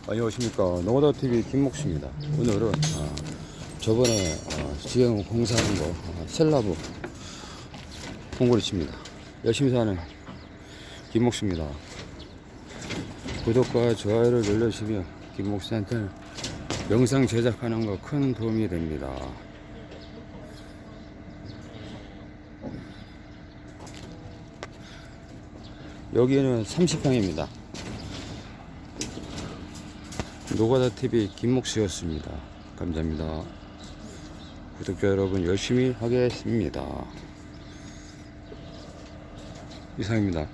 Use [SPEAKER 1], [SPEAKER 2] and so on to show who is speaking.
[SPEAKER 1] 안녕하십니까. 노가다TV 김목수입니다. 오늘은 저번에 지금 공사하는 거 셀라브 콩고리칩니다. 열심히 사는 김목수입니다. 구독과 좋아요를 눌러주시면 김목수한테는 영상 제작하는 거 큰 도움이 됩니다. 여기는 30평입니다. 노가다TV 김목수였습니다. 감사합니다. 구독자 여러분 열심히 하겠습니다. 이상입니다.